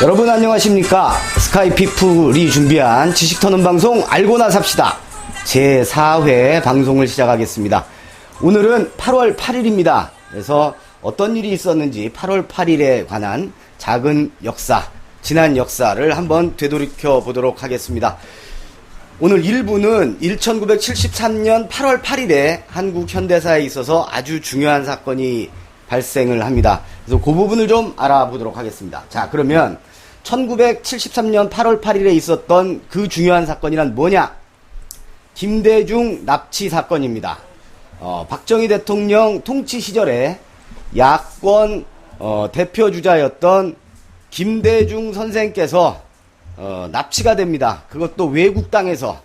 여러분 안녕하십니까? 스카이피플이 준비한 지식 터는 방송 알고나 삽시다 제4회 방송을 시작하겠습니다. 오늘은 8월 8일입니다. 그래서 어떤 일이 있었는지 8월 8일에 관한 작은 역사, 지난 역사를 한번 되돌이켜 보도록 하겠습니다. 오늘 1부는 1973년 8월 8일에 한국 현대사에 있어서 아주 중요한 사건이 발생을 합니다. 그래서 그 부분을 좀 알아보도록 하겠습니다. 자, 그러면 1973년 8월 8일에 있었던 그 중요한 사건이란 뭐냐? 김대중 납치 사건입니다. 박정희 대통령 통치 시절에 야권 대표주자였던 김대중 선생께서 납치가 됩니다. 그것도 외국 땅에서.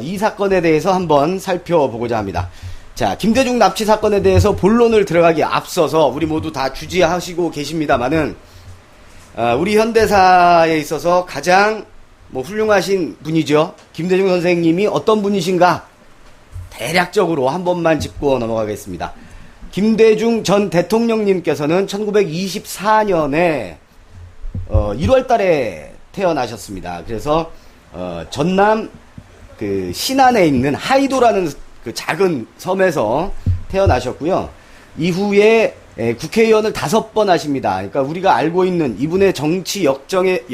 이 사건에 대해서 한번 살펴보고자 합니다. 자, 김대중 납치 사건에 대해서 본론을 들어가기 앞서서 우리 모두 다 주지하시고 계십니다만은 우리 현대사에 있어서 가장 훌륭하신 분이죠. 김대중 선생님이 어떤 분이신가? 대략적으로 한 번만 짚고 넘어가겠습니다. 김대중 전 대통령님께서는 1924년에 1월 달에 태어나셨습니다. 그래서 전남 그 신안에 있는 하이도라는 그 작은 섬에서 태어나셨고요. 이후에 국회의원을 5번 하십니다. 그러니까 우리가 알고 있는 이분의 정치 역정의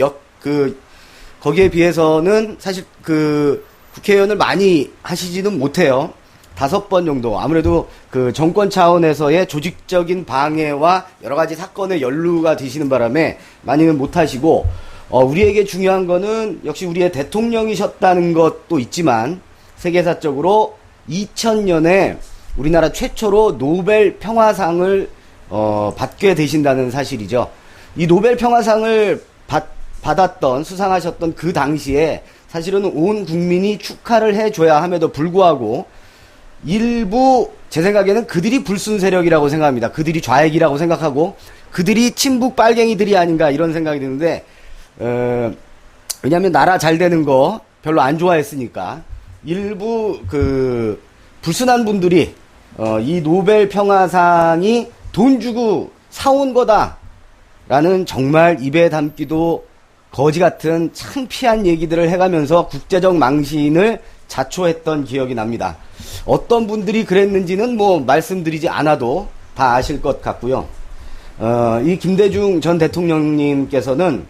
거기에 비해서는 사실 그 국회의원을 많이 하시지는 못해요. 5번 정도. 아무래도 그 정권 차원에서의 조직적인 방해와 여러 가지 사건에 연루가 되시는 바람에 많이는 못 하시고, 우리에게 중요한 거는 역시 우리의 대통령이셨다는 것도 있지만, 세계사적으로 2000년에 우리나라 최초로 노벨 평화상을 받게 되신다는 사실이죠. 이 노벨 평화상을 받았던, 수상하셨던 그 당시에 사실은 온 국민이 축하를 해줘야 함에도 불구하고 일부 제 생각에는 그들이 불순 세력이라고 생각합니다. 그들이 좌익이라고 생각하고 그들이 친북 빨갱이들이 아닌가 이런 생각이 드는데 왜냐하면 나라 잘 되는 거 별로 안 좋아했으니까 일부 그 불순한 분들이 이 노벨 평화상이 돈 주고 사온 거다라는 정말 입에 담기도 거지 같은 창피한 얘기들을 해가면서 국제적 망신을 자초했던 기억이 납니다. 어떤 분들이 그랬는지는 말씀드리지 않아도 다 아실 것 같고요. 이 김대중 전 대통령님께서는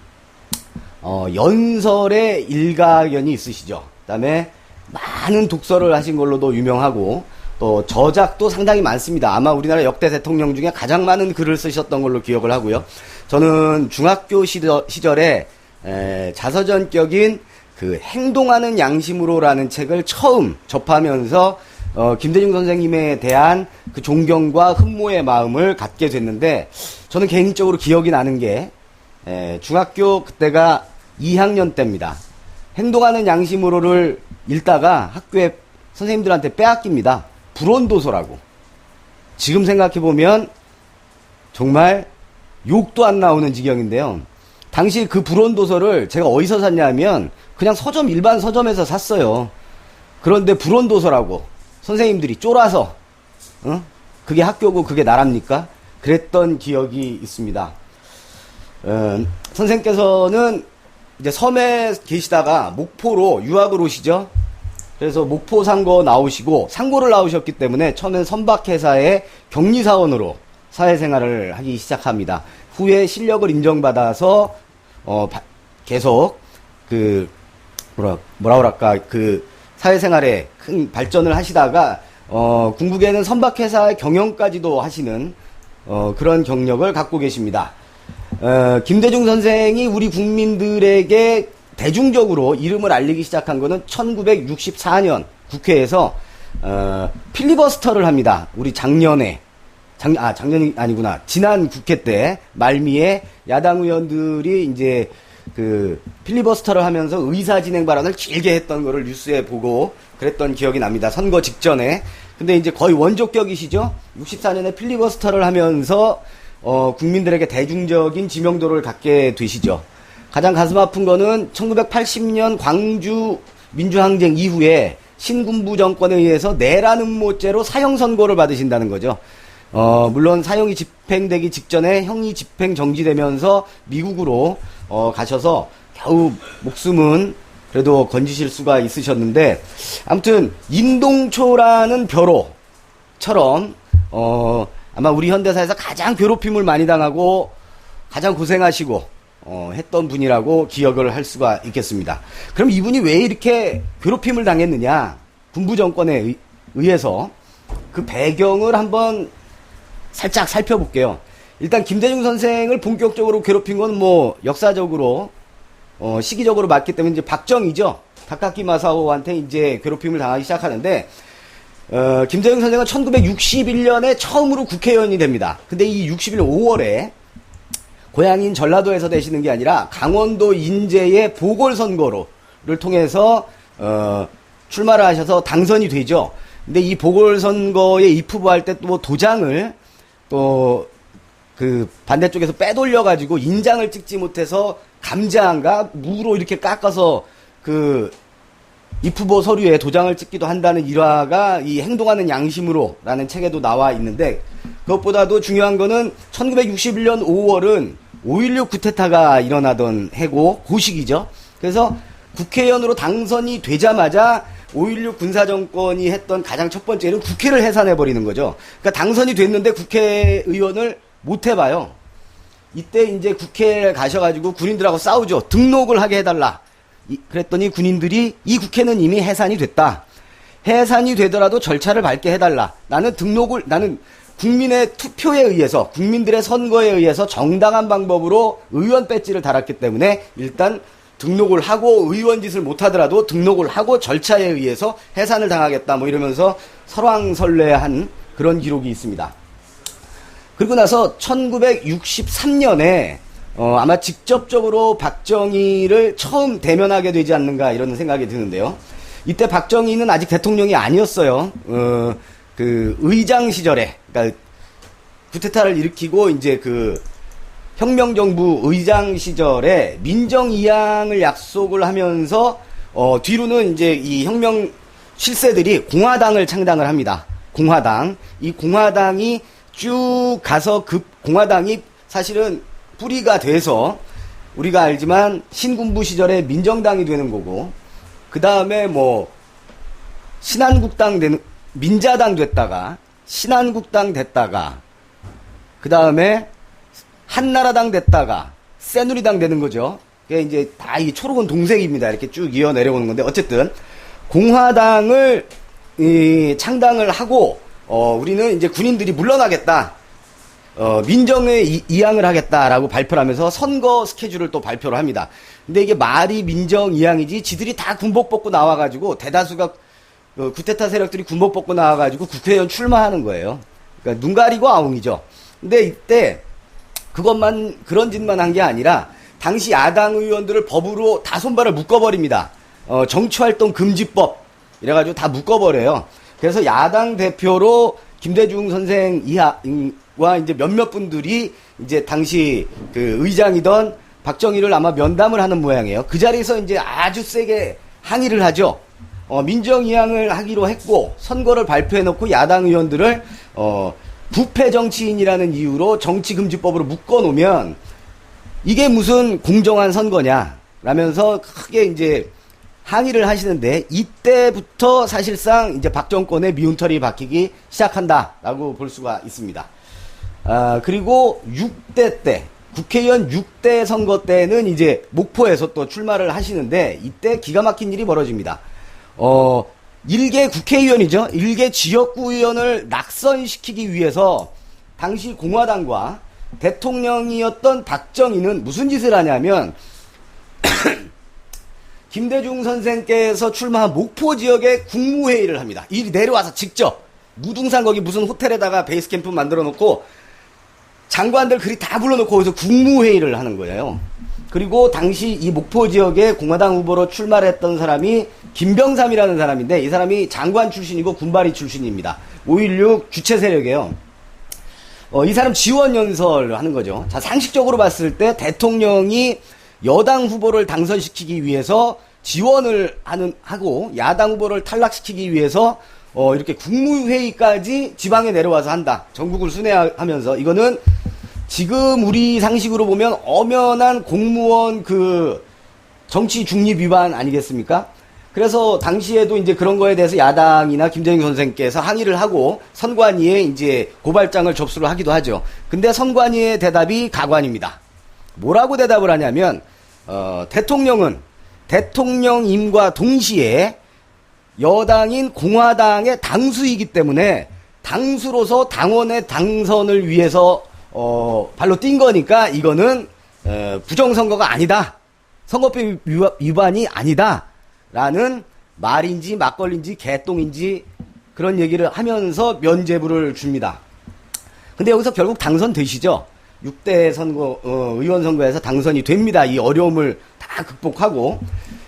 연설에 일가견이 있으시죠. 그다음에 많은 독서를 하신 걸로도 유명하고 또 저작도 상당히 많습니다. 아마 우리나라 역대 대통령 중에 가장 많은 글을 쓰셨던 걸로 기억을 하고요. 저는 중학교 시절에 자서전격인 그 행동하는 양심으로라는 책을 처음 접하면서 김대중 선생님에 대한 그 존경과 흠모의 마음을 갖게 됐는데, 저는 개인적으로 기억이 나는 게 중학교 그때가 2학년 때입니다. 행동하는 양심으로를 읽다가 학교에 선생님들한테 빼앗깁니다. 불온도서라고. 지금 생각해보면 정말 욕도 안 나오는 지경인데요. 당시 그 불온도서를 제가 어디서 샀냐면 그냥 서점, 일반 서점에서 샀어요. 그런데 불온도서라고 선생님들이 쫄아서 그게 학교고 그게 나랍니까? 그랬던 기억이 있습니다. 선생님께서는 이제 섬에 계시다가 목포로 유학을 오시죠. 그래서 목포 상고 나오시고, 상고를 나오셨기 때문에 처음엔 선박회사의 격리사원으로 사회생활을 하기 시작합니다. 후에 실력을 인정받아서 계속 그 사회생활에 큰 발전을 하시다가 궁극에는 선박회사의 경영까지도 하시는 그런 경력을 갖고 계십니다. 김대중 선생이 우리 국민들에게 대중적으로 이름을 알리기 시작한 거는 1964년 국회에서 필리버스터를 합니다. 우리 작년이 아니구나. 지난 국회 때 말미에 야당 의원들이 이제 그 필리버스터를 하면서 의사진행 발언을 길게 했던 거를 뉴스에 보고 그랬던 기억이 납니다. 선거 직전에. 근데 이제 거의 원조격이시죠. 64년에 필리버스터를 하면서 국민들에게 대중적인 지명도를 갖게 되시죠. 가장 가슴 아픈 거는 1980년 광주 민주항쟁 이후에 신군부 정권에 의해서 내란 음모죄로 사형 선고를 받으신다는 거죠. 물론 사형이 집행되기 직전에 형이 집행 정지되면서 미국으로 가셔서 겨우 목숨은 그래도 건지실 수가 있으셨는데, 아무튼 인동초라는 벼로처럼 아마 우리 현대사에서 가장 괴롭힘을 많이 당하고 가장 고생하시고 했던 분이라고 기억을 할 수가 있겠습니다. 그럼 이분이 왜 이렇게 괴롭힘을 당했느냐? 군부 정권에 의해서 그 배경을 한번 살짝 살펴볼게요. 일단 김대중 선생을 본격적으로 괴롭힌 건 뭐 역사적으로 시기적으로 맞기 때문에 이제 박정희죠. 다카키 마사오한테 이제 괴롭힘을 당하기 시작하는데, 김대중 선생은 1961년에 처음으로 국회의원이 됩니다. 근데 이 61년 5월에 고향인 전라도에서 되시는 게 아니라 강원도 인제의 보궐선거를 통해서 출마를 하셔서 당선이 되죠. 근데 이 보궐선거에 입후보할 때 또 도장을 또 그 반대쪽에서 빼돌려가지고 인장을 찍지 못해서 감자인가 무로 이렇게 깎아서 그 입후보 서류에 도장을 찍기도 한다는 일화가 이 행동하는 양심으로라는 책에도 나와 있는데, 그것보다도 중요한 거는 1961년 5월은 5.16 쿠데타가 일어나던 해고 고시기죠. 그래서 국회의원으로 당선이 되자마자 5.16 군사정권이 했던 가장 첫 번째는 국회를 해산해버리는 거죠. 그러니까 당선이 됐는데 국회의원을 못 해봐요. 이때 이제 국회에 가셔가지고 군인들하고 싸우죠. 등록을 하게 해달라. 그랬더니 군인들이 이 국회는 이미 해산이 됐다. 해산이 되더라도 절차를 밟게 해달라. 나는 국민의 투표에 의해서, 국민들의 선거에 의해서 정당한 방법으로 의원 배지를 달았기 때문에 일단 등록을 하고 의원 짓을 못하더라도 등록을 하고 절차에 의해서 해산을 당하겠다. 뭐 이러면서 설왕설래한 그런 기록이 있습니다. 그리고 나서 1963년에 아마 직접적으로 박정희를 처음 대면하게 되지 않는가 이런 생각이 드는데요. 이때 박정희는 아직 대통령이 아니었어요. 그 의장 시절에, 그러니까 쿠데타를 일으키고 이제 그 혁명정부 의장 시절에 민정이양을 약속을 하면서 뒤로는 이제 이 혁명 실세들이 공화당을 창당을 합니다. 공화당. 이 공화당이 쭉 가서 그 공화당이 사실은 뿌리가 돼서 우리가 알지만 신군부 시절에 민정당이 되는 거고, 그 다음에 뭐 신한국당 되는, 민자당 됐다가 신한국당 됐다가 그 다음에 한나라당 됐다가 새누리당 되는 거죠. 그게 이제 다 이 초록은 동색입니다. 이렇게 쭉 이어 내려오는 건데, 어쨌든 공화당을 창당을 하고 우리는 이제 군인들이 물러나겠다. 민정에 이양을 하겠다라고 발표를 하면서 선거 스케줄을 또 발표를 합니다. 근데 이게 말이 민정 이양이지 지들이 다 군복 벗고 나와가지고 대다수가 쿠데타 세력들이 군복 벗고 나와가지고 국회의원 출마하는 거예요. 그러니까 눈 가리고 아웅이죠. 근데 이때 그런 짓만 한 게 아니라 당시 야당 의원들을 법으로 다 손발을 묶어버립니다. 정치활동 금지법 이래가지고 다 묶어버려요. 그래서 야당 대표로 김대중 선생과 이제 몇몇 분들이 이제 당시 그 의장이던 박정희를 아마 면담을 하는 모양이에요. 그 자리에서 이제 아주 세게 항의를 하죠. 민정이양을 하기로 했고 선거를 발표해놓고 야당 의원들을 부패 정치인이라는 이유로 정치금지법으로 묶어놓으면 이게 무슨 공정한 선거냐 라면서 크게 이제 항의를 하시는데, 이때부터 사실상 이제 박정권의 미운털이 박히기 시작한다라고 볼 수가 있습니다. 그리고 6대 때, 국회의원 6대 선거 때는 이제 목포에서 또 출마를 하시는데, 이때 기가 막힌 일이 벌어집니다. 일개 국회의원이죠. 일개 지역구 의원을 낙선시키기 위해서 당시 공화당과 대통령이었던 박정희는 무슨 짓을 하냐면 김대중 선생께서 출마한 목포 지역에 국무회의를 합니다. 이 내려와서 직접 무등산 거기 무슨 호텔에다가 베이스 캠프 만들어 놓고 장관들 그리 다 불러놓고 거기서 국무회의를 하는 거예요. 그리고 당시 이 목포 지역에 공화당 후보로 출마를 했던 사람이 김병삼이라는 사람인데, 이 사람이 장관 출신이고 군바리 출신입니다. 5.16 주체 세력이에요. 이 사람 지원 연설을 하는 거죠. 자, 상식적으로 봤을 때 대통령이 여당 후보를 당선시키기 위해서 지원을 하고 야당 후보를 탈락시키기 위해서 이렇게 국무회의까지 지방에 내려와서 한다. 전국을 순회하면서 이거는 지금 우리 상식으로 보면 엄연한 공무원 그 정치 중립 위반 아니겠습니까? 그래서 당시에도 이제 그런 거에 대해서 야당이나 김대중 선생께서 항의를 하고 선관위에 이제 고발장을 접수를 하기도 하죠. 근데 선관위의 대답이 가관입니다. 뭐라고 대답을 하냐면, 대통령은 대통령임과 동시에 여당인 공화당의 당수이기 때문에 당수로서 당원의 당선을 위해서 발로 뛴 거니까 이거는 부정선거가 아니다. 선거법 위반이 아니다. 라는 말인지 막걸리인지 개똥인지 그런 얘기를 하면서 면죄부를 줍니다. 근데 여기서 결국 당선되시죠. 6대 선거, 의원 선거에서 당선이 됩니다. 이 어려움을 다 극복하고.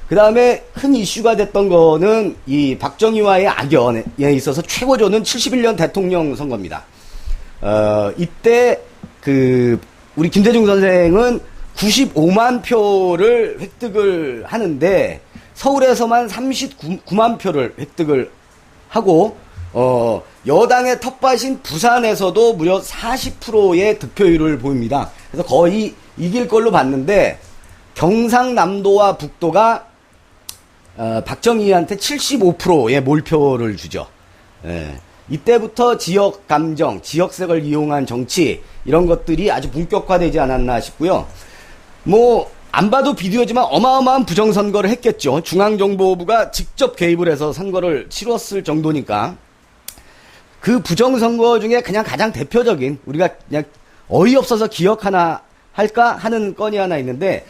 그 다음에 큰 이슈가 됐던 거는 이 박정희와의 악연에 있어서 최고조는 71년 대통령 선거입니다. 이때 우리 김대중 선생은 95만 표를 획득을 하는데 서울에서만 39만 표를 획득을 하고, 여당의 텃밭인 부산에서도 무려 40%의 득표율을 보입니다. 그래서 거의 이길 걸로 봤는데, 경상남도와 북도가, 박정희한테 75%의 몰표를 주죠. 예. 이때부터 지역 감정, 지역색을 이용한 정치, 이런 것들이 아주 본격화되지 않았나 싶고요. 안 봐도 비디오지만 어마어마한 부정선거를 했겠죠. 중앙정보부가 직접 개입을 해서 선거를 치렀을 정도니까. 그 부정선거 중에 그냥 가장 대표적인, 우리가 그냥 어이없어서 기억하나 할까 하는 건이 하나 있는데,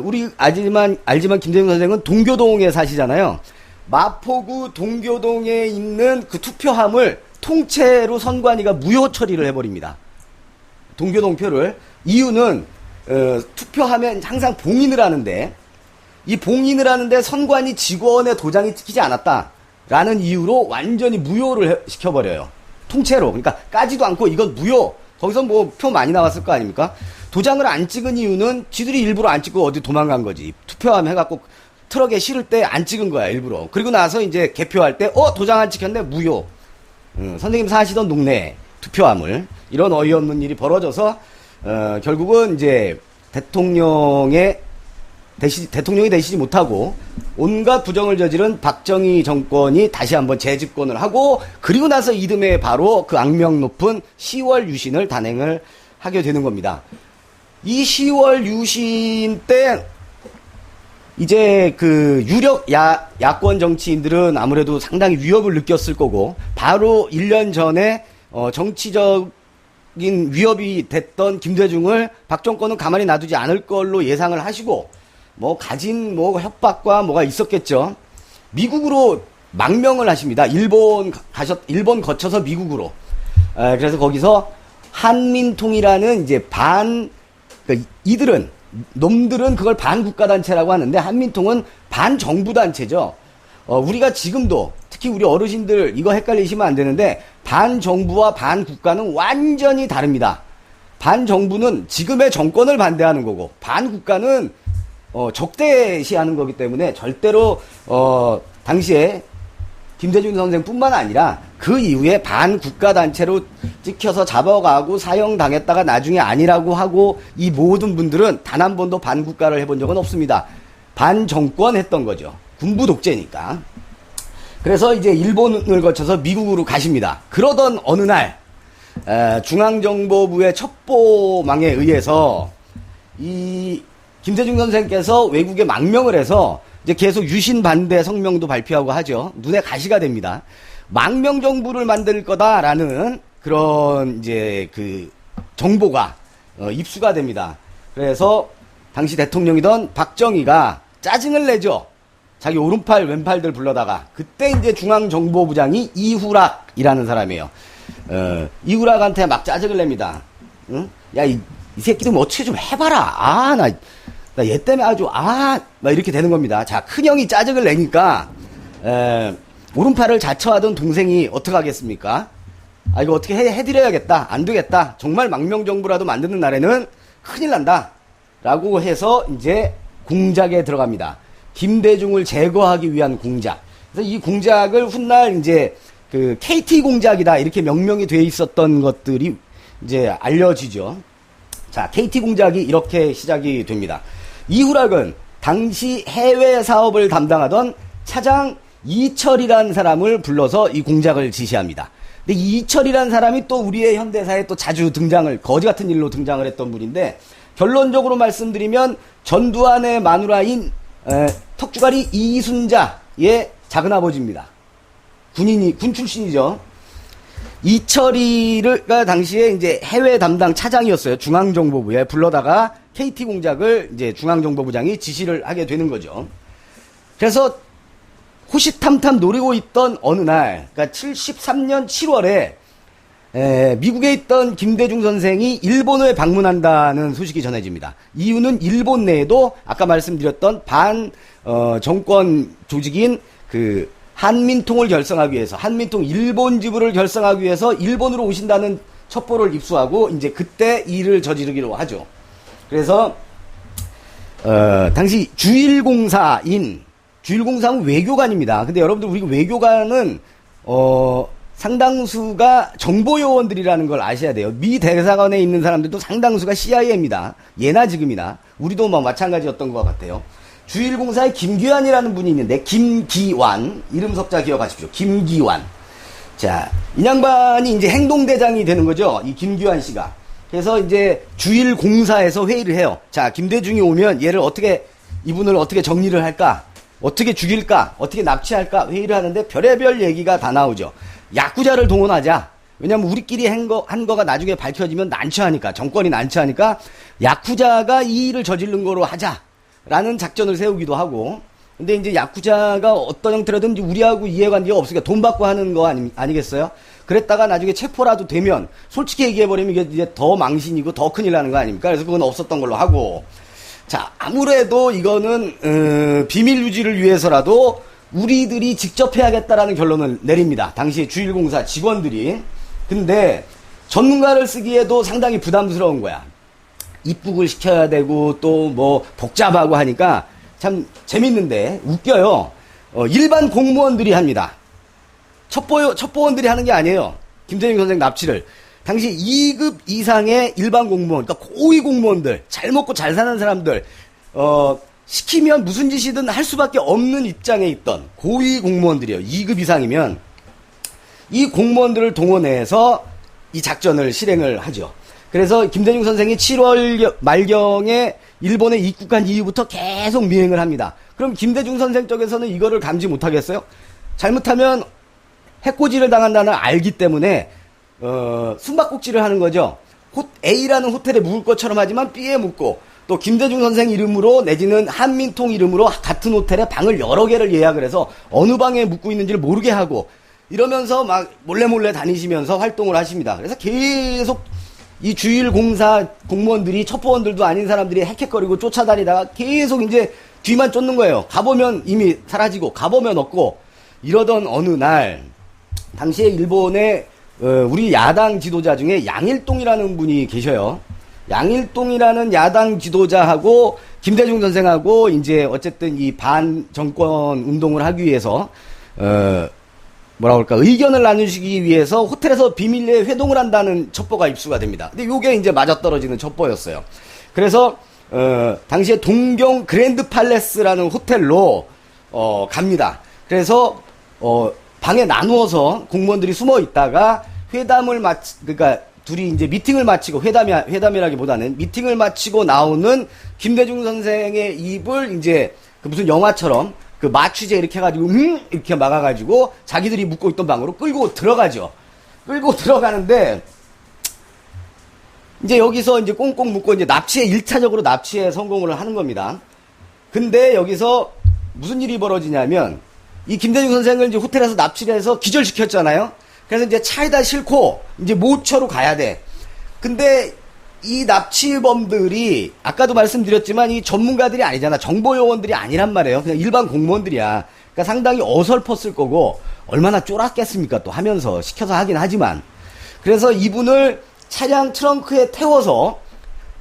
우리 알지만 김대중 선생은 동교동에 사시잖아요. 마포구 동교동에 있는 그 투표함을 통째로 선관위가 무효 처리를 해버립니다. 동교동 표를. 이유는 투표하면 항상 봉인을 하는데, 이 봉인을 하는데 선관위 직원의 도장이 찍히지 않았다라는 이유로 완전히 무효를 시켜버려요. 통째로. 그러니까 까지도 않고 이건 무효. 거기서 표 많이 나왔을 거 아닙니까? 도장을 안 찍은 이유는 지들이 일부러 안 찍고 어디 도망간 거지. 투표함 해갖고 트럭에 실을 때 안 찍은 거야, 일부러. 그리고 나서 이제 개표할 때, 도장 안 찍혔네, 무효. 선생님 사시던 동네 투표함을. 이런 어이없는 일이 벌어져서, 결국은 이제 대통령이 되시지 못하고 온갖 부정을 저지른 박정희 정권이 다시 한번 재집권을 하고, 그리고 나서 이듬해 바로 그 악명 높은 10월 유신을 단행을 하게 되는 겁니다. 이 10월 유신 때 이제 그 유력 야권 정치인들은 아무래도 상당히 위협을 느꼈을 거고, 바로 1년 전에 정치적 위협이 됐던 김대중을 박정권은 가만히 놔두지 않을 걸로 예상을 하시고, 가진 협박과 뭐가 있었겠죠. 미국으로 망명을 하십니다. 일본 거쳐서 미국으로. 그래서 거기서 한민통이라는 이제 놈들은 그걸 반국가단체라고 하는데, 한민통은 반정부단체죠. 우리가 지금도, 특히 우리 어르신들 이거 헷갈리시면 안 되는데, 반정부와 반국가는 완전히 다릅니다. 반정부는 지금의 정권을 반대하는 거고, 반국가는 적대시하는 거기 때문에 절대로 당시에 김대중 선생뿐만 아니라 그 이후에 반국가단체로 찍혀서 잡아가고 사형당했다가 나중에 아니라고 하고, 이 모든 분들은 단 한 번도 반국가를 해본 적은 없습니다. 반정권 했던 거죠. 군부 독재니까. 그래서 이제 일본을 거쳐서 미국으로 가십니다. 그러던 어느 날 중앙정보부의 첩보망에 의해서 이 김대중 선생께서 외국에 망명을 해서 이제 계속 유신 반대 성명도 발표하고 하죠. 눈에 가시가 됩니다. 망명 정부를 만들 거다라는 그런 이제 그 정보가 입수가 됩니다. 그래서 당시 대통령이던 박정희가 짜증을 내죠. 자기 오른팔 왼팔들 불러다가. 그때 이제 중앙정보부장이 이후락이라는 사람이에요. 이후락한테 막 짜증을 냅니다. 응? 야, 이 새끼들 뭐 어떻게 좀 해봐라. 나 얘 때문에 아주 막 이렇게 되는 겁니다. 자, 큰형이 짜증을 내니까 오른팔을 자처하던 동생이 어떡하겠습니까? 이거 어떻게 해드려야겠다. 안 되겠다. 정말 망명정부라도 만드는 날에는 큰일 난다. 라고 해서 이제 공작에 들어갑니다. 김대중을 제거하기 위한 공작. 그래서 이 공작을 훗날 이제 그 KT 공작이다 이렇게 명명이 돼 있었던 것들이 이제 알려지죠. 자, KT 공작이 이렇게 시작이 됩니다. 이후락은 당시 해외 사업을 담당하던 차장 이철이라는 사람을 불러서 이 공작을 지시합니다. 근데 이철이라는 사람이 또 우리의 현대사에 또 자주 등장을, 거지 같은 일로 등장을 했던 분인데, 결론적으로 말씀드리면 전두환의 마누라인 턱주가리 이순자의 작은아버지입니다. 군 출신이죠. 이철이가 당시에 이제 해외 담당 차장이었어요. 중앙정보부에 불러다가 KT 공작을 이제 중앙정보부장이 지시를 하게 되는 거죠. 그래서 호시탐탐 노리고 있던 어느 날, 그러니까 73년 7월에 미국에 있던 김대중 선생이 일본을 방문한다는 소식이 전해집니다. 이유는 일본 내에도 아까 말씀드렸던 정권 조직인 그 한민통을 결성하기 위해서, 한민통 일본 지부를 결성하기 위해서 일본으로 오신다는 첩보를 입수하고 이제 그때 일을 저지르기로 하죠. 그래서 당시 주일공사는 외교관입니다. 근데 여러분들 우리 외교관은 상당수가 정보요원들이라는 걸 아셔야 돼요. 미 대사관에 있는 사람들도 상당수가 CIA입니다. 예나 지금이나 우리도 뭐 마찬가지였던 것 같아요. 주일공사의 김기환이라는 분이 있는데, 김기환, 이름 석자 기억하십시오. 김기환. 자, 이 양반이 이제 행동대장이 되는 거죠. 이 김기환 씨가. 그래서 이제 주일공사에서 회의를 해요. 자, 김대중이 오면 이분을 어떻게 정리를 할까? 어떻게 죽일까? 어떻게 납치할까? 회의를 하는데 별의별 얘기가 다 나오죠. 야쿠자를 동원하자. 왜냐면 우리끼리 한 거가 나중에 밝혀지면 난처하니까, 정권이 난처하니까 야쿠자가 이 일을 저지른 거로 하자. 라는 작전을 세우기도 하고. 근데 이제 야쿠자가 어떤 형태로든 우리하고 이해관계가 없으니까 돈 받고 하는 거 아니겠어요? 그랬다가 나중에 체포라도 되면 솔직히 얘기해버리면 이게 이제 더 망신이고 더 큰일 나는 거 아닙니까? 그래서 그건 없었던 걸로 하고. 자, 아무래도 이거는 비밀 유지를 위해서라도 우리들이 직접 해야겠다라는 결론을 내립니다. 당시에 주일공사 직원들이. 근데 전문가를 쓰기에도 상당히 부담스러운 거야. 입국을 시켜야 되고 또 뭐 복잡하고 하니까 참 재밌는데 웃겨요. 일반 공무원들이 합니다. 첩보원들이 하는 게 아니에요. 김대중 선생 납치를. 당시 2급 이상의 일반 공무원, 그러니까 고위 공무원들, 잘 먹고 잘 사는 사람들, 시키면 무슨 짓이든 할 수밖에 없는 입장에 있던 고위 공무원들이에요. 2급 이상이면 이 공무원들을 동원해서 이 작전을 실행을 하죠. 그래서 김대중 선생이 7월 말경에 일본에 입국한 이후부터 계속 미행을 합니다. 그럼 김대중 선생 쪽에서는 이거를 감지 못하겠어요? 잘못하면 해코지를 당한다는 알기 때문에 숨바꼭질을 하는 거죠. A라는 호텔에 묵을 것처럼 하지만 B에 묵고, 또 김대중 선생 이름으로 내지는 한민통 이름으로 같은 호텔에 방을 여러 개를 예약을 해서 어느 방에 묵고 있는지를 모르게 하고, 이러면서 막 몰래 다니시면서 활동을 하십니다. 그래서 계속 이 주일공사 공무원들이, 첩보원들도 아닌 사람들이 헥헥거리고 쫓아다니다가 계속 이제 뒤만 쫓는 거예요. 가보면 이미 사라지고 가보면 없고. 이러던 어느 날 당시에 일본에 우리 야당 지도자 중에 양일동이라는 분이 계셔요. 양일동이라는 야당 지도자하고 김대중 선생하고 이제 어쨌든 이 반정권 운동을 하기 위해서 의견을 나누시기 위해서 호텔에서 비밀리에 회동을 한다는 첩보가 입수가 됩니다. 근데 요게 이제 맞아떨어지는 첩보였어요. 그래서 당시에 동경 그랜드 팔레스라는 호텔로 갑니다. 그래서 방에 나누어서 공무원들이 숨어 있다가 그러니까 둘이 이제 미팅을 마치고, 회담이라기보다는 미팅을 마치고 나오는 김대중 선생의 입을 이제 그 무슨 영화처럼 그 마취제 이렇게 해가지고 이렇게 막아가지고 자기들이 묵고 있던 방으로 끌고 들어가죠. 끌고 들어가는데 이제 여기서 이제 꽁꽁 묶고 이제 1차적으로 납치에 성공을 하는 겁니다. 근데 여기서 무슨 일이 벌어지냐면, 이 김대중 선생을 이제 호텔에서 납치를 해서 기절시켰잖아요. 그래서 이제 차에다 싣고 이제 모처로 가야 돼. 근데 이 납치범들이 아까도 말씀드렸지만 이 전문가들이 아니잖아. 정보요원들이 아니란 말이에요. 그냥 일반 공무원들이야. 그러니까 상당히 어설펐을 거고, 얼마나 쫄았겠습니까 또 하면서, 시켜서 하긴 하지만. 그래서 이분을 차량 트렁크에 태워서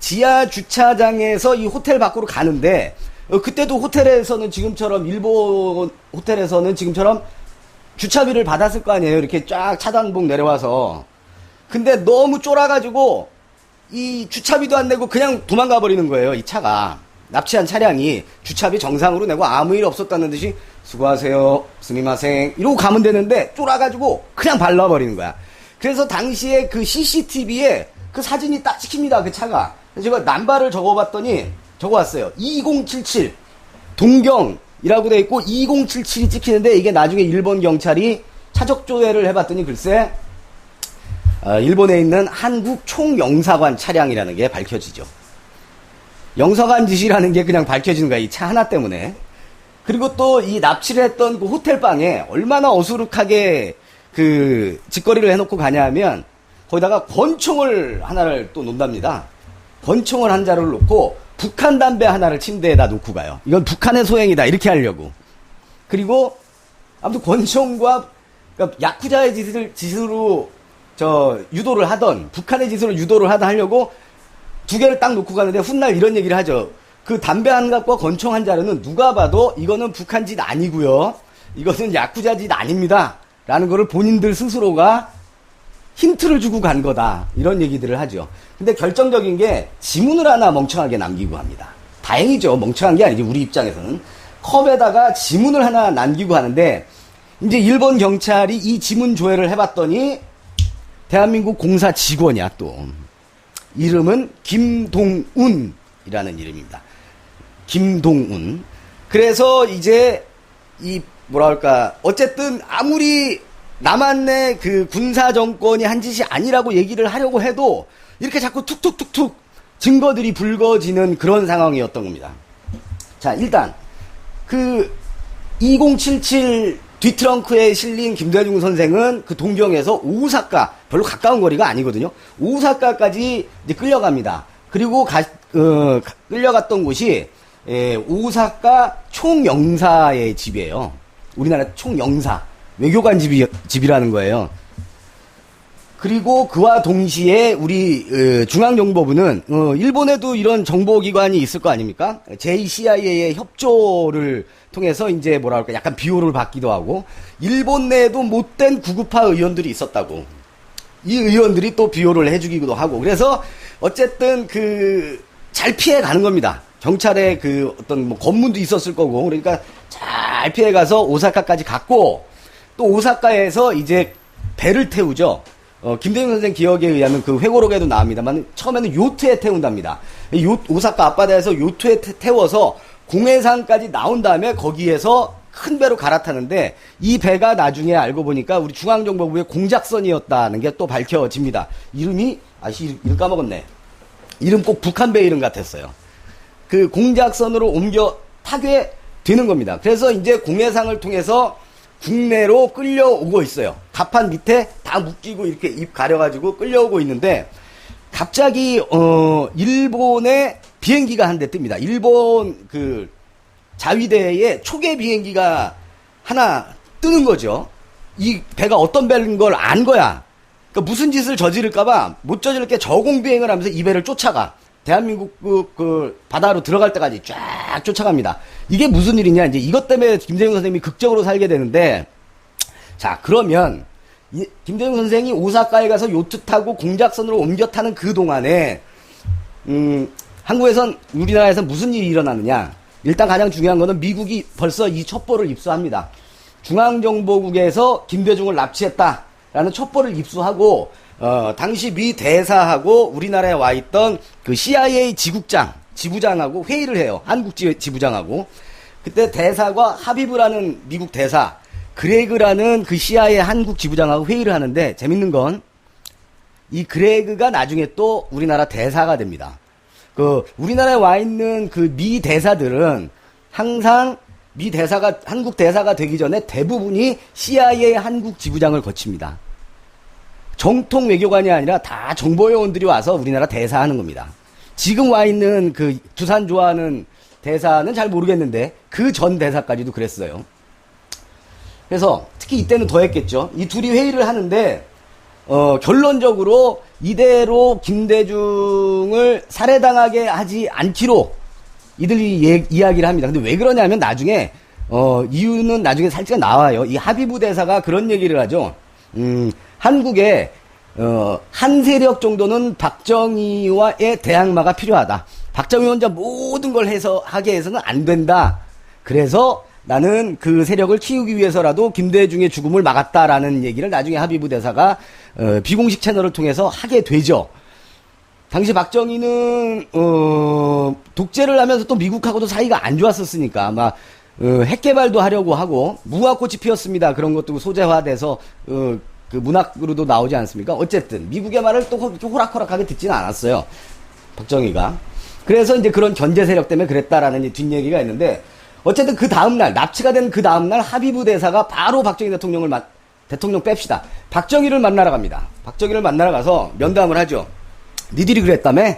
지하 주차장에서 이 호텔 밖으로 가는데, 그때도 호텔에서는 지금처럼, 일본 호텔에서는 지금처럼 주차비를 받았을 거 아니에요. 이렇게 쫙 차단봉 내려와서. 근데 너무 쫄아가지고 이 주차비도 안 내고 그냥 도망가 버리는 거예요. 이 차가. 납치한 차량이 주차비 정상으로 내고 아무 일 없었다는 듯이 수고하세요, 스미마생 이러고 가면 되는데 쫄아가지고 그냥 발라버리는 거야. 그래서 당시에 그 CCTV에 그 사진이 딱 찍힙니다. 그 차가. 제가 남발을 적어왔어요. 2077 동경이라고 돼 있고 2077이 찍히는데 이게 나중에 일본 경찰이 차적 조회를 해봤더니 글쎄 일본에 있는 한국 총영사관 차량이라는 게 밝혀지죠. 영사관 짓이라는 게 그냥 밝혀지는 거야. 이 차 하나 때문에. 그리고 또 이 납치를 했던 그 호텔방에 얼마나 어수룩하게 그 짓거리를 해놓고 가냐면 거기다가 권총을 하나를 또 놓는답니다. 권총을 한 자루를 놓고 북한 담배 하나를 침대에다 놓고 가요. 이건 북한의 소행이다 이렇게 하려고. 그리고 아무튼 권총과 그러니까 야쿠자의 짓으로 유도를 하던 북한의 짓으로 유도를 하려고 두 개를 딱 놓고 가는데 훗날 이런 얘기를 하죠. 그 담배 한 갑과 권총 한 자루는 누가 봐도 이거는 북한 짓 아니고요. 이것은 야쿠자 짓 아닙니다. 라는 거를 본인들 스스로가 힌트를 주고 간 거다. 이런 얘기들을 하죠. 근데 결정적인 게 지문을 하나 멍청하게 남기고 합니다. 다행이죠. 멍청한 게 아니지. 우리 입장에서는. 컵에다가 지문을 하나 남기고 하는데 이제 일본 경찰이 이 지문 조회를 해봤더니 대한민국 공사 직원이야 또. 이름은 김동운이라는 이름입니다. 김동운. 그래서 이제 어쨌든 아무리 남한의 그 군사 정권이 한 짓이 아니라고 얘기를 하려고 해도 이렇게 자꾸 툭툭툭툭 증거들이 불거지는 그런 상황이었던 겁니다. 자, 일단 그 2077 뒷트렁크에 실린 김대중 선생은 그 동경에서 오사카, 별로 가까운 거리가 아니거든요. 오사카까지 이제 끌려갑니다. 그리고 끌려갔던 곳이 오사카 총영사의 집이에요. 우리나라 총영사, 외교관 집이라는 거예요. 그리고 그와 동시에 우리 중앙정보부는 일본에도 이런 정보기관이 있을 거 아닙니까? JCIA의 협조를 통해서 이제 약간 비호를 받기도 하고 일본 내에도 못된 구급파 의원들이 있었다고. 이 의원들이 또 비호를 해주기도 하고 그래서 어쨌든 잘 피해 가는 겁니다. 경찰의 어떤 검문도 있었을 거고 그러니까 잘 피해 가서 오사카까지 갔고 또 오사카에서 이제 배를 태우죠. 김대중 선생 기억에 의하면 그 회고록에도 나옵니다만 처음에는 요트에 태운답니다. 오사카 앞바다에서 요트에 태워서 공해상까지 나온 다음에 거기에서 큰 배로 갈아타는데 이 배가 나중에 알고 보니까 우리 중앙정보부의 공작선이었다는 게 또 밝혀집니다. 이름 까먹었네. 이름 꼭 북한 배 이름 같았어요. 그 공작선으로 옮겨 타게 되는 겁니다. 그래서 이제 공해상을 통해서 국내로 끌려오고 있어요. 갑판 밑에 다 묶이고 이렇게 입 가려가지고 끌려오고 있는데 갑자기 일본의 비행기가 한 대 뜹니다. 일본 자위대에 초계 비행기가 하나 뜨는 거죠. 이 배가 어떤 배인 걸 안 거야. 그러니까 무슨 짓을 저지를까봐 못 저지를 게 저공비행을 하면서 이 배를 쫓아가. 대한민국 바다로 들어갈 때까지 쫙 쫓아갑니다. 이게 무슨 일이냐, 이제 이것 때문에 김대중 선생님이 극적으로 살게 되는데, 자, 그러면, 김대중 선생이 오사카에 가서 요트 타고 공작선으로 옮겨 타는 그 동안에, 우리나라에선 무슨 일이 일어나느냐. 일단 가장 중요한 거는 미국이 벌써 이 첩보를 입수합니다. 중앙정보국에서 김대중을 납치했다라는 첩보를 입수하고, 당시 미 대사하고 우리나라에 와 있던 그 CIA 지부장하고 회의를 해요. 한국 지부장하고. 그때 대사가 하비브라는 미국 대사, 그레그라는 그 CIA 한국 지부장하고 회의를 하는데 재밌는 건 이 그레그가 나중에 또 우리나라 대사가 됩니다. 우리나라에 와 있는 그 미 대사들은 항상 한국 대사가 되기 전에 대부분이 CIA 한국 지부장을 거칩니다. 정통 외교관이 아니라 다 정보요원들이 와서 우리나라 대사하는 겁니다. 지금 와 있는 그 두산 좋아하는 대사는 잘 모르겠는데 그 전 대사까지도 그랬어요. 그래서 특히 이때는 더 했겠죠. 이 둘이 회의를 하는데 결론적으로 이대로 김대중을 살해당하게 하지 않기로 이들이 이야기를 합니다. 근데 왜 그러냐면 나중에 이유는 나중에 살짝 나와요. 이 하비브 대사가 그런 얘기를 하죠. 한국에 한 세력 정도는 박정희와의 대항마가 필요하다. 박정희 혼자 모든 걸 하게 해서는 안 된다. 그래서 나는 그 세력을 키우기 위해서라도 김대중의 죽음을 막았다라는 얘기를 나중에 하비부 대사가 비공식 채널을 통해서 하게 되죠. 당시 박정희는 독재를 하면서 또 미국하고도 사이가 안 좋았었으니까 아마 핵 개발도 하려고 하고 무화꽃이 피었습니다. 그런 것도 소재화돼서 그 문학으로도 나오지 않습니까? 어쨌든 미국의 말을 또 그렇게 호락호락하게 듣지는 않았어요. 박정희가. 그래서 이제 그런 견제 세력 때문에 그랬다라는 뒷얘기가 있는데 어쨌든 그 다음날 납치가 된 그 다음날 하비부 대사가 바로 박정희 대통령 뺍시다. 박정희를 만나러 갑니다. 박정희를 만나러 가서 면담을 하죠. 니들이 그랬다며?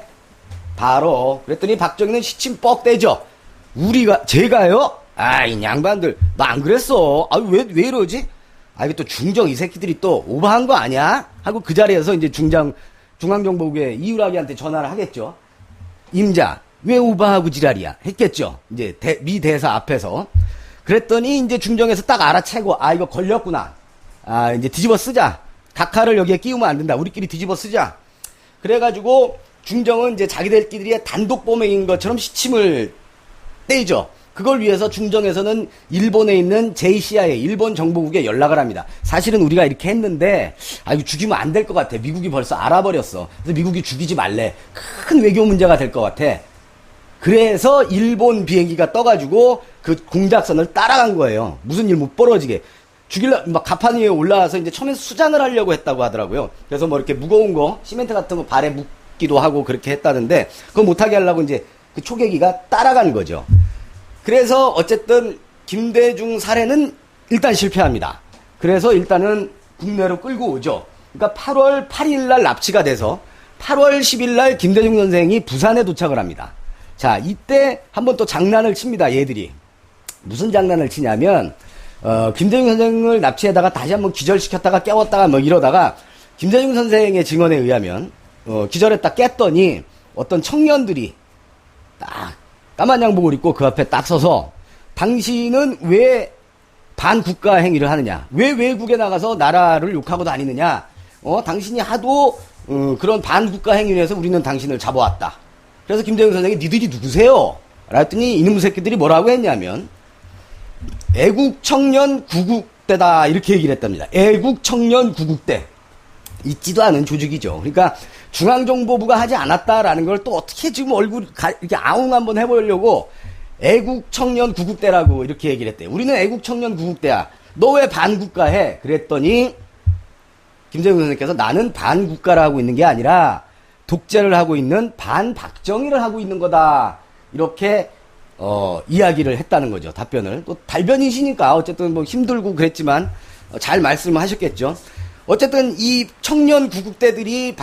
바로 그랬더니 박정희는 시침 뻑 떼죠. 제가요? 이 양반들 나 안 그랬어. 왜 이러지? 이게 또 중정 이 새끼들이 또 오버한 거 아니야? 하고 그 자리에서 이제 중앙정보국의 이유락이한테 전화를 하겠죠. 임자 왜 오버하고 지랄이야? 했겠죠. 이제 미 대사 앞에서. 그랬더니 이제 중정에서 딱 알아채고 이거 걸렸구나. 이제 뒤집어 쓰자. 각하를 여기에 끼우면 안 된다. 우리끼리 뒤집어 쓰자. 그래가지고 중정은 이제 자기들끼리 단독 범행인 것처럼 시침을 떼죠. 그걸 위해서 중정에서는 일본에 있는 JCIA, 일본 정보국에 연락을 합니다. 사실은 우리가 이렇게 했는데, 이거 죽이면 안 될 것 같아. 미국이 벌써 알아버렸어. 그래서 미국이 죽이지 말래. 큰 외교 문제가 될 것 같아. 그래서 일본 비행기가 떠가지고 그 공작선을 따라간 거예요. 무슨 일 못 벌어지게. 막 가판 위에 올라와서 이제 처음에 수장을 하려고 했다고 하더라고요. 그래서 뭐 이렇게 무거운 거, 시멘트 같은 거 발에 묶기도 하고 그렇게 했다는데, 그거 못하게 하려고 이제 그 초계기가 따라간 거죠. 그래서 어쨌든 김대중 살해는 일단 실패합니다. 그래서 일단은 국내로 끌고 오죠. 그러니까 8월 8일 날 납치가 돼서 8월 10일 날 김대중 선생이 부산에 도착을 합니다. 자, 이때 한번 또 장난을 칩니다, 얘들이. 무슨 장난을 치냐면, 김대중 선생을 납치해다가 다시 한번 기절시켰다가 깨웠다가 뭐 이러다가 김대중 선생의 증언에 의하면, 기절했다 깼더니 어떤 청년들이 딱 까만 양복을 입고 그 앞에 딱 서서 당신은 왜 반국가 행위를 하느냐? 왜 외국에 나가서 나라를 욕하고 다니느냐? 당신이 하도 그런 반국가 행위를 해서 우리는 당신을 잡아왔다. 그래서 김대중 선생이 니들이 누구세요? 그랬더니 이놈 새끼들이 뭐라고 했냐면 애국청년 구국대다 이렇게 얘기를 했답니다. 애국청년 구국대. 있지도 않은 조직이죠. 그러니까 중앙정보부가 하지 않았다라는 걸 또 어떻게 지금 이렇게 아웅 한번 해보려고 애국청년 구국대라고 이렇게 얘기를 했대요. 우리는 애국청년 구국대야. 너 왜 반국가해? 그랬더니 김대중 선생님께서 나는 반국가를 하고 있는 게 아니라 독재를 하고 있는 반박정희를 하고 있는 거다. 이렇게 이야기를 했다는 거죠. 답변을. 또 달변이시니까 어쨌든 뭐 힘들고 그랬지만 잘 말씀을 하셨겠죠. 어쨌든 이 청년 구국대들이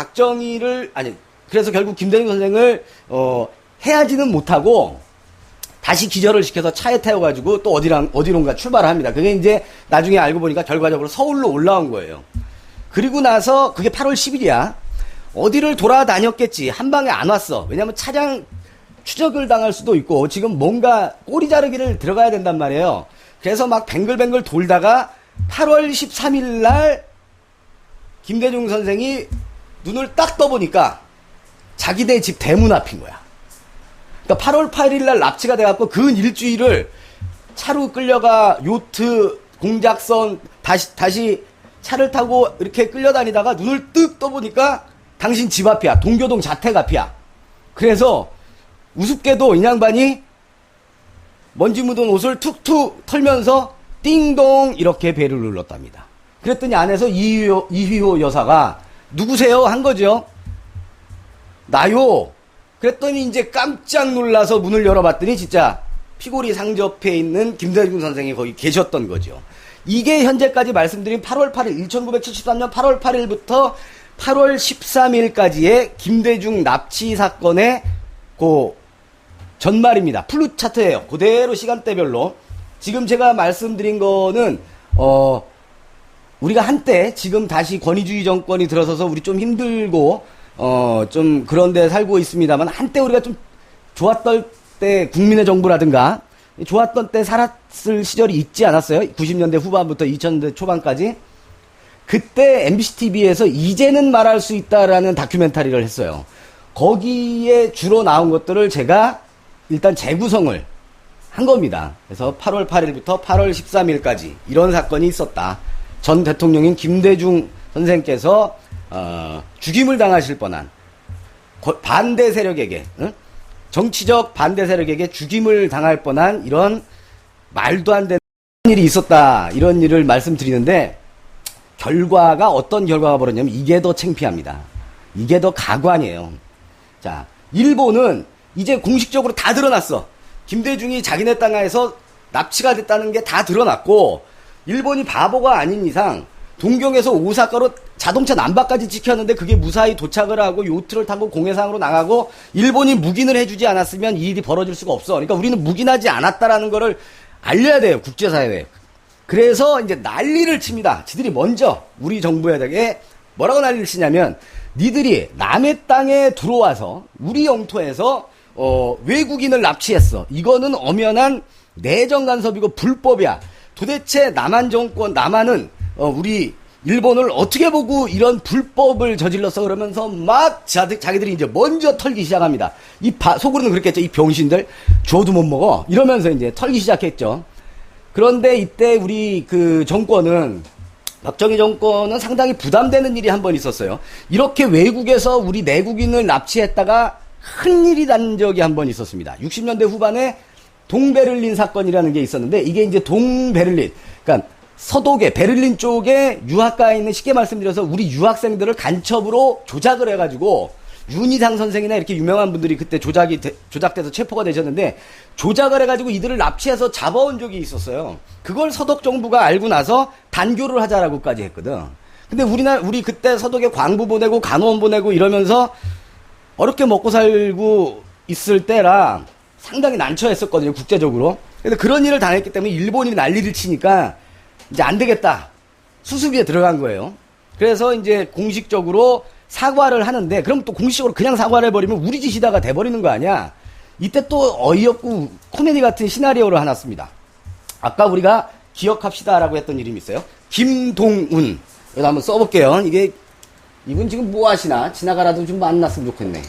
그래서 결국 김대중 선생을 해하지는 못하고 다시 기절을 시켜서 차에 태워가지고 또 어디론가 출발을 합니다. 그게 이제 나중에 알고 보니까 결과적으로 서울로 올라온 거예요. 그리고 나서 그게 8월 10일이야. 어디를 돌아다녔겠지. 한 방에 안 왔어. 왜냐면 차량 추적을 당할 수도 있고 지금 뭔가 꼬리 자르기를 들어가야 된단 말이에요. 그래서 막 뱅글뱅글 돌다가 8월 13일 날 김대중 선생이 눈을 딱 떠보니까 자기네 집 대문 앞인 거야. 그러니까 8월 8일 날 납치가 돼갖고 근 일주일을 차로 끌려가 요트, 공작선, 다시 차를 타고 이렇게 끌려다니다가 눈을 뜩 떠보니까 당신 집 앞이야. 동교동 자택 앞이야. 그래서 우습게도 이 양반이 먼지 묻은 옷을 툭툭 털면서 띵동 이렇게 벨을 눌렀답니다. 그랬더니 안에서 이휘호 여사가 누구세요? 한 거죠. 나요. 그랬더니 이제 깜짝 놀라서 문을 열어봤더니 진짜 피고리 상접해 있는 김대중 선생이 거기 계셨던 거죠. 이게 현재까지 말씀드린 8월 8일, 1973년 8월 8일부터 8월 13일까지의 김대중 납치 사건의 그 전말입니다. 플루 차트예요. 그대로 시간대별로. 지금 제가 말씀드린 거는 우리가 한때 지금 다시 권위주의 정권이 들어서서 우리 좀 힘들고 좀 그런 데 살고 있습니다만 한때 우리가 좀 좋았던 때 국민의 정부라든가 좋았던 때 살았을 시절이 있지 않았어요? 90년대 후반부터 2000년대 초반까지. 그때 MBC TV에서 이제는 말할 수 있다라는 다큐멘터리를 했어요. 거기에 주로 나온 것들을 제가 일단 재구성을 한 겁니다. 그래서 8월 8일부터 8월 13일까지 이런 사건이 있었다. 전 대통령인 김대중 선생께서 죽임을 당하실 뻔한 반대 세력에게, 정치적 반대 세력에게 죽임을 당할 뻔한 이런 말도 안 되는 일이 있었다. 이런 일을 말씀드리는데, 결과가 어떤 결과가 벌어졌냐면 이게 더 창피합니다. 이게 더 가관이에요. 자, 일본은 이제 공식적으로 다 드러났어. 김대중이 자기네 땅에서 납치가 됐다는 게 다 드러났고, 일본이 바보가 아닌 이상 동경에서 오사카로 자동차 남바까지 찍혔는데 그게 무사히 도착을 하고 요트를 타고 공해상으로 나가고 일본이 묵인을 해주지 않았으면 이 일이 벌어질 수가 없어. 그러니까 우리는 묵인하지 않았다라는 거를 알려야 돼요, 국제사회에. 그래서 이제 난리를 칩니다. 지들이 먼저 우리 정부에게 뭐라고 난리를 치냐면, 니들이 남의 땅에 들어와서 우리 영토에서 외국인을 납치했어. 이거는 엄연한 내정 간섭이고 불법이야. 도대체 남한 정권, 남한은 우리 일본을 어떻게 보고 이런 불법을 저질렀어? 그러면서 막 자기들이 이제 먼저 털기 시작합니다. 속으로는 그랬겠죠. 이 병신들 줘도 못 먹어 이러면서 이제 털기 시작했죠. 그런데 이때 우리 그 정권은, 박정희 정권은 상당히 부담되는 일이 한 번 있었어요. 이렇게 외국에서 우리 내국인을 납치했다가 큰일이 난 적이 한 번 있었습니다. 60년대 후반에 동베를린 사건이라는 게 있었는데, 이게 이제 동베를린, 그러니까 서독에 베를린 쪽에 유학가에 있는, 쉽게 말씀드려서 우리 유학생들을 간첩으로 조작을 해가지고, 윤희상 선생이나 이렇게 유명한 분들이 그때 조작돼서 체포가 되셨는데, 조작을 해가지고 이들을 납치해서 잡아온 적이 있었어요. 그걸 서독 정부가 알고 나서 단교를 하자라고까지 했거든. 근데 우리 그때 서독에 광부 보내고 간호원 보내고 이러면서 어렵게 먹고 살고 있을 때라 상당히 난처했었거든요, 국제적으로. 근데 그런 일을 당했기 때문에 일본이 난리를 치니까 이제 안 되겠다. 수습위에 들어간 거예요. 그래서 이제 공식적으로 사과를 하는데, 그럼 또 공식적으로 그냥 사과를 해버리면 우리 짓이다가 돼버리는 거 아니야? 이때 또 어이없고 코미디 같은 시나리오를 하나 씁니다. 아까 우리가 기억합시다라고 했던 이름이 있어요. 김동운. 여기다 한번 써볼게요. 이분 지금 뭐 하시나? 지나가라도 좀 만났으면 좋겠네.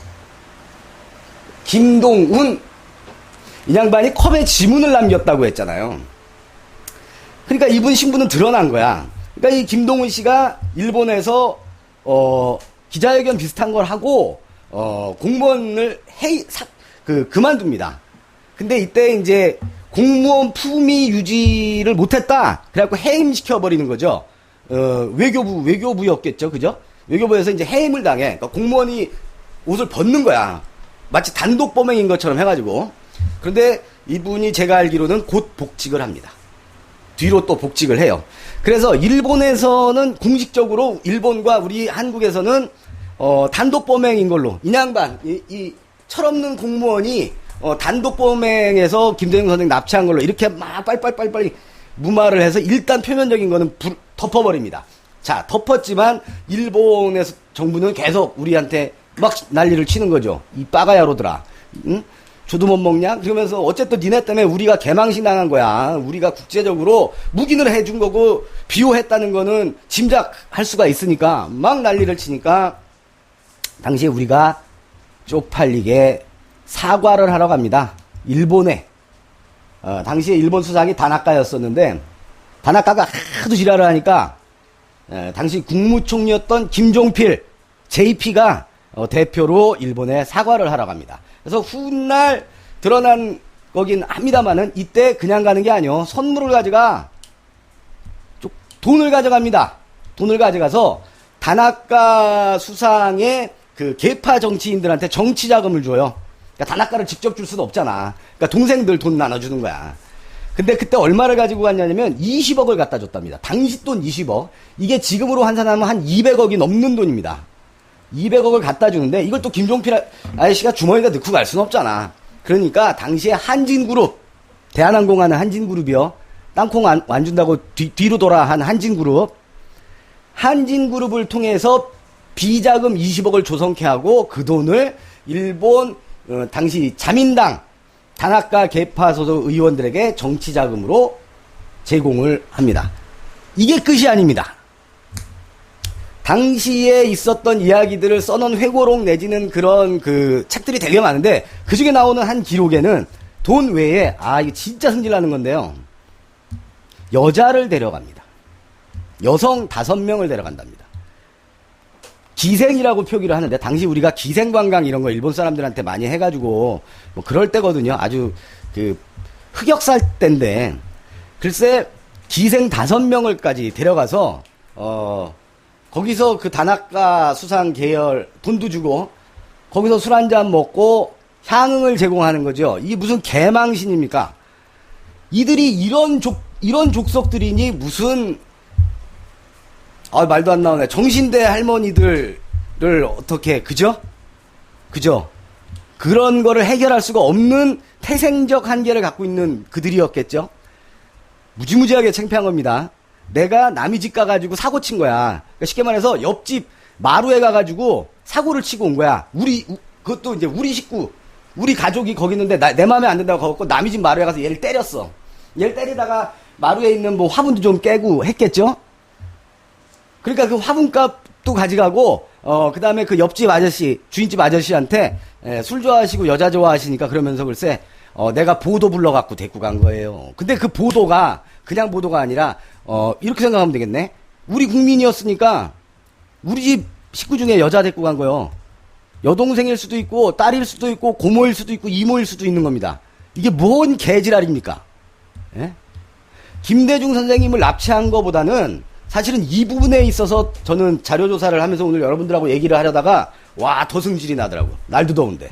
김동운. 이 양반이 컵에 지문을 남겼다고 했잖아요. 그러니까 이분 신분은 드러난 거야. 그러니까 이 김동운 씨가 일본에서 기자회견 비슷한 걸 하고 공무원을 그만둡니다. 근데 이때 이제 공무원 품위 유지를 못했다. 그래갖고 해임시켜버리는 거죠. 외교부였겠죠, 그죠? 외교부에서 이제 해임을 당해. 그러니까 공무원이 옷을 벗는 거야. 마치 단독 범행인 것처럼 해가지고. 그런데 이분이 제가 알기로는 곧 복직을 합니다. 뒤로 또 복직을 해요. 그래서 일본에서는 공식적으로, 일본과 우리 한국에서는 단독 범행인 걸로, 이 양반, 이 철없는 공무원이 단독 범행에서 김대중 선생 납치한 걸로 이렇게 막 빨리 무마를 해서 일단 표면적인 거는 덮어버립니다. 자, 덮었지만 일본에서 정부는 계속 우리한테 막 난리를 치는 거죠. 이 빠가야로들아, 응? 줘도 못 먹냐? 그러면서 어쨌든 니네 때문에 우리가 개망신 당한 거야. 우리가 국제적으로 묵인을 해준 거고 비호했다는 거는 짐작할 수가 있으니까 막 난리를 치니까, 당시에 우리가 쪽팔리게 사과를 하러 갑니다. 일본에. 당시에 일본 수상이 다나카였었는데, 다나카가 하도 지랄을 하니까 당시 국무총리였던 김종필 JP가 대표로 일본에 사과를 하러 갑니다. 그래서 훗날 드러난 거긴 합니다만은, 이때 그냥 가는 게 아니요, 선물을 가져가. 돈을 가져갑니다. 돈을 가져가서 다나카 수상의 그 계파 정치인들한테 정치 자금을 줘요. 그러니까 다나카를 직접 줄 수는 없잖아. 그러니까 동생들 돈 나눠주는 거야. 근데 그때 얼마를 가지고 갔냐면 20억을 갖다 줬답니다. 당시 돈 20억. 이게 지금으로 환산하면 한 200억이 넘는 돈입니다. 200억을 갖다 주는데, 이걸 또 김종필 아저씨가 주머니에 넣고 갈 수는 없잖아. 그러니까 당시에 한진그룹, 대한항공하는 한진그룹이요, 땅콩 안 준다고 뒤로 돌아 한 한진그룹을 통해서 비자금 20억을 조성케 하고, 그 돈을 일본 당시 자민당 다나카 계파 소속 의원들에게 정치 자금으로 제공을 합니다. 이게 끝이 아닙니다. 당시에 있었던 이야기들을 써놓은 회고록 내지는 그런 그 책들이 되게 많은데 그 중에 나오는 한 기록에는 돈 외에 이거 진짜 승질나는 건데요. 여자를 데려갑니다. 여성 5명을 데려간답니다. 기생이라고 표기를 하는데 당시 우리가 기생관광 이런 거 일본 사람들한테 많이 해가지고 뭐 그럴 때거든요. 아주 그 흑역살 때인데 글쎄 기생 5명을까지 데려가서 거기서 그 다나카 수상 계열 돈도 주고 거기서 술 한잔 먹고 향응을 제공하는 거죠. 이게 무슨 개망신입니까? 이들이 이런 족속들이니 무슨 말도 안 나오네. 정신대 할머니들을 어떻게 그죠? 그런 거를 해결할 수가 없는 태생적 한계를 갖고 있는 그들이었겠죠? 무지무지하게 창피한 겁니다. 내가 남의 집 가가지고 사고 친 거야. 그러니까 쉽게 말해서 옆집 마루에 가가지고 사고를 치고 온 거야. 그것도 이제 우리 식구, 우리 가족이 거기 있는데 내 마음에 안 든다고 가고 남의 집 마루에 가서 얘를 때렸어. 얘를 때리다가 마루에 있는 뭐 화분도 좀 깨고 했겠죠? 그러니까 그 화분값도 가져가고, 그 다음에 그 옆집 아저씨, 주인집 아저씨한테 술 좋아하시고 여자 좋아하시니까 그러면서 글쎄, 내가 보도 불러갖고 데리고 간 거예요. 근데 그 보도가 그냥 보도가 아니라, 이렇게 생각하면 되겠네. 우리 국민이었으니까 우리 집 식구 중에 여자 데리고 간 거예요. 여동생일 수도 있고 딸일 수도 있고 고모일 수도 있고 이모일 수도 있는 겁니다. 이게 뭔 개지랄입니까? 예? 김대중 선생님을 납치한 거보다는 사실은 이 부분에 있어서 저는 자료조사를 하면서 오늘 여러분들하고 얘기를 하려다가 더 승질이 나더라고. 날도 더운데.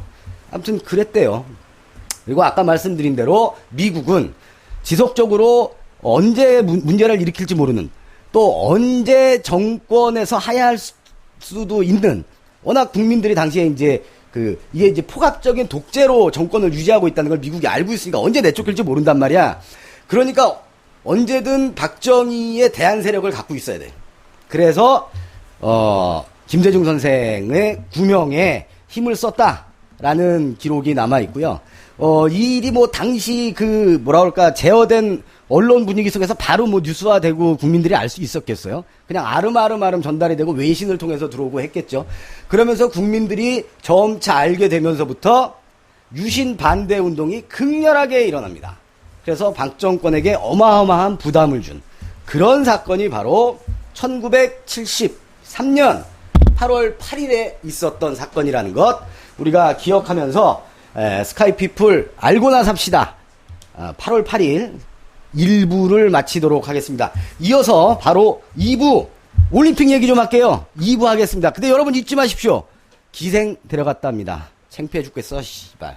아무튼 그랬대요. 그리고 아까 말씀드린 대로 미국은 지속적으로 언제 문제를 일으킬지 모르는, 또 언제 정권에서 하야할 수도 있는, 워낙 국민들이 당시에 이게 이제 포괄적인 독재로 정권을 유지하고 있다는 걸 미국이 알고 있으니까 언제 내쫓길지 모른단 말이야. 그러니까 언제든 박정희의 대한 세력을 갖고 있어야 돼. 그래서 김대중 선생의 구명에 힘을 썼다라는 기록이 남아 있고요. 이 일이 뭐 당시 제어된 언론 분위기 속에서 바로 뭐 뉴스화되고 국민들이 알 수 있었겠어요? 그냥 아름아름 전달이 되고 외신을 통해서 들어오고 했겠죠. 그러면서 국민들이 점차 알게 되면서부터 유신 반대 운동이 극렬하게 일어납니다. 그래서 박정권에게 어마어마한 부담을 준 그런 사건이 바로 1973년 8월 8일에 있었던 사건이라는 것 우리가 기억하면서 스카이피플 알고나 삽시다 8월 8일 1부를 마치도록 하겠습니다. 이어서 바로 2부 올림픽 얘기 좀 할게요. 2부 하겠습니다. 근데 여러분 잊지 마십시오. 기생 데려갔답니다. 창피해 죽겠어 씨발.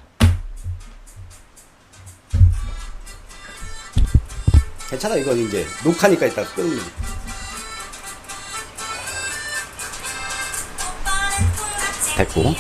괜찮아. 이건 이제 녹화니까 이따 끄는 거지. 됐고